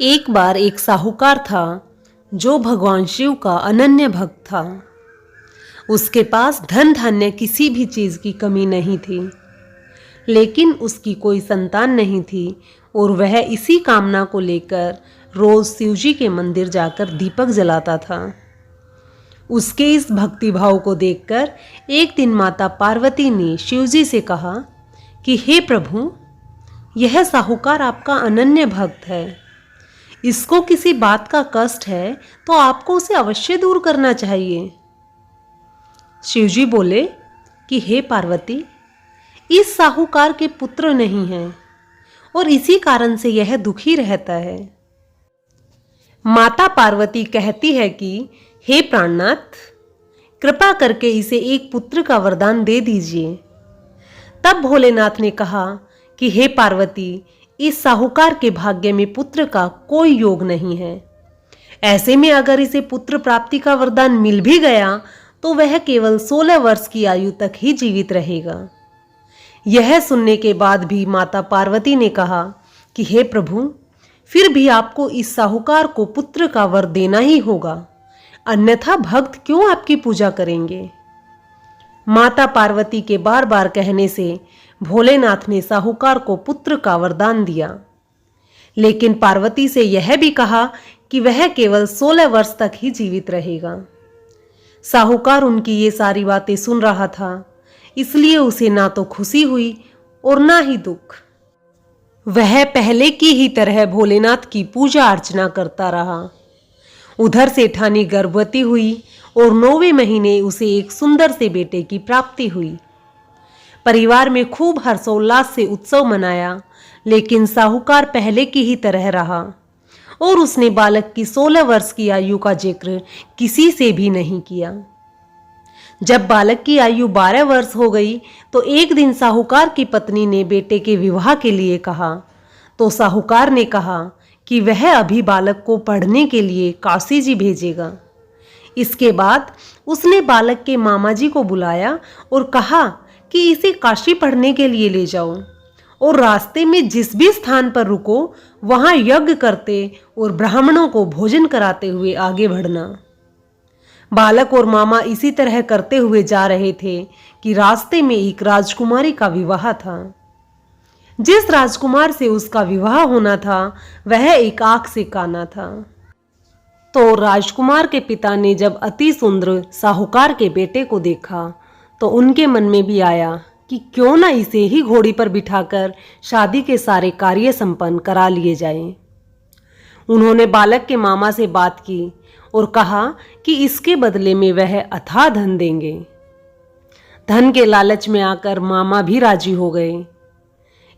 एक बार एक साहूकार था जो भगवान शिव का अनन्य भक्त था। उसके पास धन धान्य किसी भी चीज की कमी नहीं थी, लेकिन उसकी कोई संतान नहीं थी और वह इसी कामना को लेकर रोज शिवजी के मंदिर जाकर दीपक जलाता था। उसके इस भक्तिभाव को देखकर एक दिन माता पार्वती ने शिवजी से कहा कि हे प्रभु, यह साहूकार आपका अनन्य भक्त है। इसको किसी बात का कष्ट है तो आपको उसे अवश्य दूर करना चाहिए। शिवजी बोले कि हे पार्वती, इस साहूकार के पुत्र नहीं हैं और इसी कारण से यह दुखी रहता है। माता पार्वती कहती है कि हे प्राणनाथ, कृपा करके इसे एक पुत्र का वरदान दे दीजिए। तब भोलेनाथ ने कहा कि हे पार्वती, इस साहूकार के भाग्य में पुत्र का कोई योग नहीं है। ऐसे में अगर इसे पुत्र प्राप्ति का वरदान मिल भी गया तो वह केवल 16 वर्ष की आयु तक ही जीवित रहेगा। यह सुनने के बाद भी माता पार्वती ने कहा कि हे प्रभु, फिर भी आपको इस साहूकार को पुत्र का वर देना ही होगा, अन्यथा भक्त क्यों आपकी पूजा करेंगे। माता पार्वती के बार बार कहने से भोलेनाथ ने साहूकार को पुत्र का वरदान दिया, लेकिन पार्वती से यह भी कहा कि वह केवल 16 वर्ष तक ही जीवित रहेगा। साहूकार उनकी ये सारी बातें सुन रहा था, इसलिए उसे ना तो खुशी हुई और ना ही दुख। वह पहले की ही तरह भोलेनाथ की पूजा अर्चना करता रहा। उधर सेठानी गर्भवती हुई और 9वें महीने उसे एक सुंदर से बेटे की प्राप्ति हुई। परिवार में खूब हर्षोल्लास से उत्सव मनाया, लेकिन साहूकार पहले की ही तरह रहा और उसने बालक की 16 वर्ष की आयु का जिक्र किसी से भी नहीं किया। जब बालक की आयु 12 वर्ष हो गई तो एक दिन साहूकार की पत्नी ने बेटे के विवाह के लिए कहा, तो साहूकार ने कहा कि वह अभी बालक को पढ़ने के लिए काशी जी भेजेगा। इसके बाद उसने बालक के मामा जी को बुलाया और कहा कि इसे काशी पढ़ने के लिए ले जाओ और रास्ते में जिस भी स्थान पर रुको वहां यज्ञ करते और ब्राह्मणों को भोजन कराते हुए आगे बढ़ना। बालक और मामा इसी तरह करते हुए जा रहे थे कि रास्ते में एक राजकुमारी का विवाह था। जिस राजकुमार से उसका विवाह होना था वह एक आंख से काना था। तो राजकुमार के पिता ने जब अति सुंदर साहूकार के बेटे को देखा तो उनके मन में भी आया कि क्यों ना इसे ही घोड़ी पर बिठाकर शादी के सारे कार्य संपन्न करा लिए जाएं। उन्होंने बालक के मामा से बात की और कहा कि इसके बदले में वह अथाह धन देंगे। धन के लालच में आकर मामा भी राजी हो गए।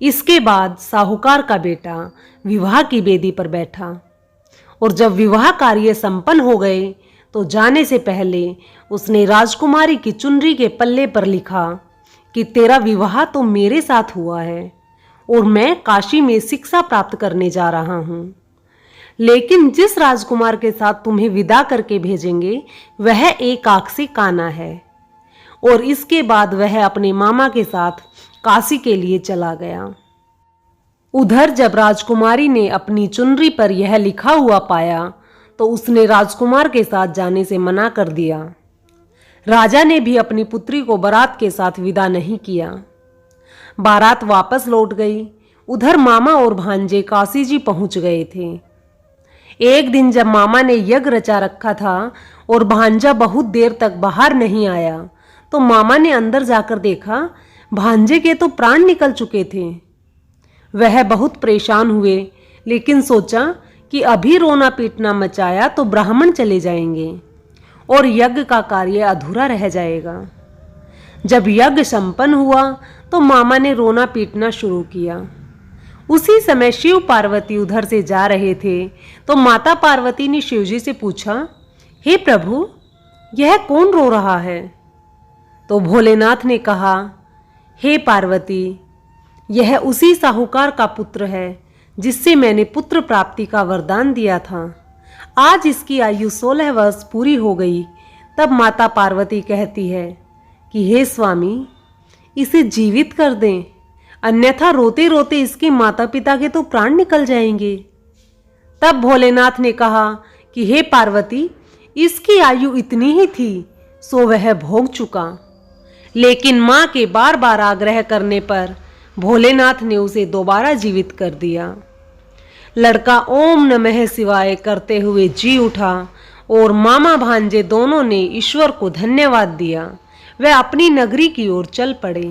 इसके बाद साहूकार का बेटा विवाह की बेदी पर बैठा और जब विवाह कार्य संपन्न हो गए तो जाने से पहले उसने राजकुमारी की चुनरी के पल्ले पर लिखा कि तेरा विवाह तो मेरे साथ हुआ है और मैं काशी में शिक्षा प्राप्त करने जा रहा हूं, लेकिन जिस राजकुमार के साथ तुम्हें विदा करके भेजेंगे वह एक आंख से काना है। और इसके बाद वह अपने मामा के साथ काशी के लिए चला गया। उधर जब राजकुमारी ने अपनी चुनरी पर यह लिखा हुआ पाया तो उसने राजकुमार के साथ जाने से मना कर दिया। राजा ने भी अपनी पुत्री को बारात के साथ विदा नहीं किया। बारात वापस लौट गई। उधर मामा और भांजे काशी जी पहुंच गए थे। एक दिन जब मामा ने यज्ञ रचा रखा था और भांजा बहुत देर तक बाहर नहीं आया तो मामा ने अंदर जाकर देखा भांजे के तो प्राण निकल चुके थे। वह बहुत परेशान हुए, लेकिन सोचा कि अभी रोना पीटना मचाया तो ब्राह्मण चले जाएंगे और यज्ञ का कार्य अधूरा रह जाएगा। जब यज्ञ संपन्न हुआ तो मामा ने रोना पीटना शुरू किया। उसी समय शिव पार्वती उधर से जा रहे थे तो माता पार्वती ने शिवजी से पूछा, हे प्रभु, यह कौन रो रहा है। तो भोलेनाथ ने कहा, हे पार्वती, यह उसी साहूकार का पुत्र है जिससे मैंने पुत्र प्राप्ति का वरदान दिया था। आज इसकी आयु 16 वर्ष पूरी हो गई। तब माता पार्वती कहती है कि हे स्वामी, इसे जीवित कर दें, अन्यथा रोते रोते इसके माता पिता के तो प्राण निकल जाएंगे। तब भोलेनाथ ने कहा कि हे पार्वती, इसकी आयु इतनी ही थी, सो वह भोग चुका। लेकिन मां के बार बार आग्रह करने पर भोलेनाथ ने उसे दोबारा जीवित कर दिया। लड़का ओम नमः शिवाय करते हुए जी उठा और मामा भांजे दोनों ने ईश्वर को धन्यवाद दिया। वे अपनी नगरी की ओर चल पड़े।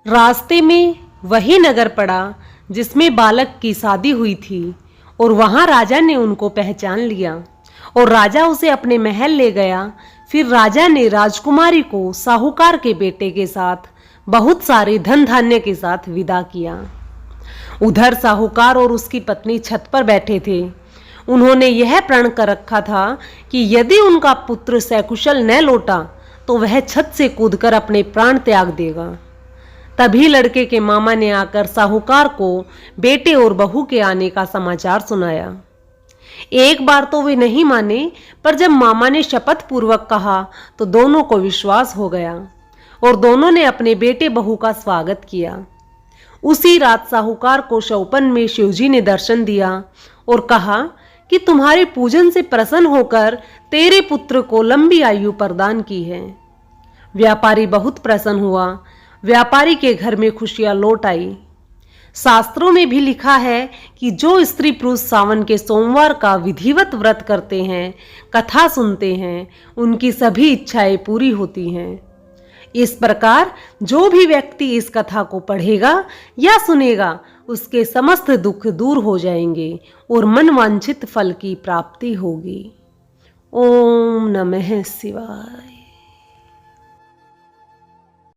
रास्ते में वही नगर पड़ा जिसमें बालक की शादी हुई थी और वहां राजा ने उनको पहचान लिया और राजा उसे अपने महल ले गया। फिर राजा ने राजकुमारी को साहूकार के बेटे के साथ बहुत सारे धन धान्य के साथ विदा किया। उधर साहूकार और उसकी पत्नी छत पर बैठे थे। उन्होंने यह प्रण कर रखा था कि यदि उनका पुत्र सकुशल न लौटा तो वह छत से कूदकर अपने प्राण त्याग देगा। तभी लड़के के मामा ने आकर साहूकार को बेटे और बहू के आने का समाचार सुनाया। एक बार तो वे नहीं माने, पर जब मामा ने शपथ पूर्वक कहा तो दोनों को विश्वास हो गया और दोनों ने अपने बेटे बहू का स्वागत किया। उसी रात साहूकार को शौपन में शिवजी ने दर्शन दिया और कहा कि तुम्हारे पूजन से प्रसन्न होकर तेरे पुत्र को लंबी आयु प्रदान की है। व्यापारी बहुत प्रसन्न हुआ। व्यापारी के घर में खुशियां लौट आई। शास्त्रों में भी लिखा है कि जो स्त्री पुरुष सावन के सोमवार का विधिवत व्रत करते हैं, कथा सुनते हैं, उनकी सभी इच्छाएं पूरी होती हैं। इस प्रकार जो भी व्यक्ति इस कथा को पढ़ेगा या सुनेगा, उसके समस्त दुख दूर हो जाएंगे और मनवांछित फल की प्राप्ति होगी। ओम नमः शिवाय।